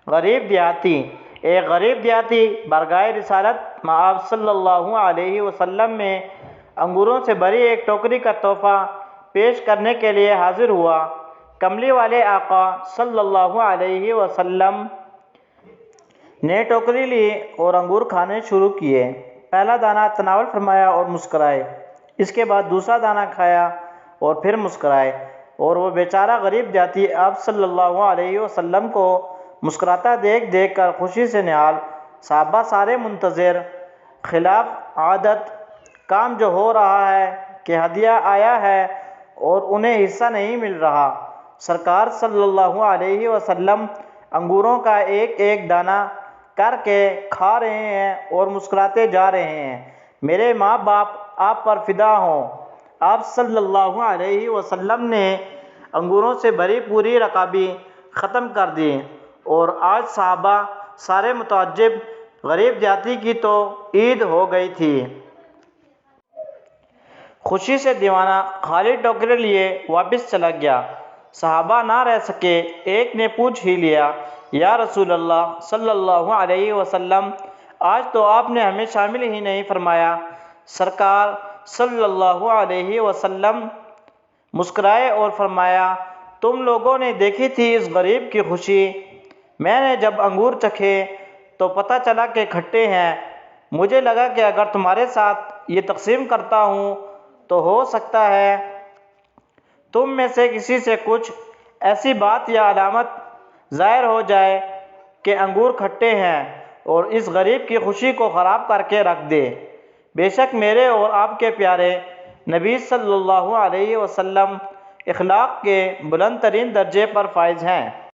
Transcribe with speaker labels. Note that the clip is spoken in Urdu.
Speaker 1: غریب دیہاتی ایک غریب دیہاتی بارگاہ رسالت مآب صلی اللہ علیہ وسلم میں انگوروں سے بھری ایک ٹوکری کا تحفہ پیش کرنے کے لیے حاضر ہوا۔ کملی والے آقا صلی اللہ علیہ وسلم نے ٹوکری لی اور انگور کھانے شروع کیے۔ پہلا دانہ تناول فرمایا اور مسکرائے، اس کے بعد دوسرا دانہ کھایا اور پھر مسکرائے، اور وہ بیچارہ غریب دیہاتی آپ صلی اللہ علیہ وسلم کو مسکراتا دیکھ دیکھ کر خوشی سے نہال۔ صحابہ سارے منتظر، خلاف عادت کام جو ہو رہا ہے کہ ہدیہ آیا ہے اور انہیں حصہ نہیں مل رہا۔ سرکار صلی اللہ علیہ وسلم انگوروں کا ایک ایک دانہ کر کے کھا رہے ہیں اور مسکراتے جا رہے ہیں۔ میرے ماں باپ آپ پر فدا ہوں۔ آپ صلی اللہ علیہ وسلم نے انگوروں سے بھری پوری رکابی ختم کر دی، اور آج صحابہ سارے متعجب، غریب دیہاتی کی تو عید ہو گئی تھی۔ خوشی سے دیوانہ خالی ٹوکری لیے واپس چلا گیا۔ صحابہ نہ رہ سکے، ایک نے پوچھ ہی لیا، یا رسول اللہ صلی اللہ علیہ وسلم، آج تو آپ نے ہمیں شامل ہی نہیں فرمایا۔ سرکار صلی اللہ علیہ وسلم مسکرائے اور فرمایا، تم لوگوں نے دیکھی تھی اس غریب کی خوشی، میں نے جب انگور چکھے تو پتہ چلا کہ کھٹے ہیں، مجھے لگا کہ اگر تمہارے ساتھ یہ تقسیم کرتا ہوں تو ہو سکتا ہے تم میں سے کسی سے کچھ ایسی بات یا علامت ظاہر ہو جائے کہ انگور کھٹے ہیں اور اس غریب کی خوشی کو خراب کر کے رکھ دے۔ بے شک میرے اور آپ کے پیارے نبی صلی اللہ علیہ وسلم اخلاق کے بلند ترین درجے پر فائز ہیں۔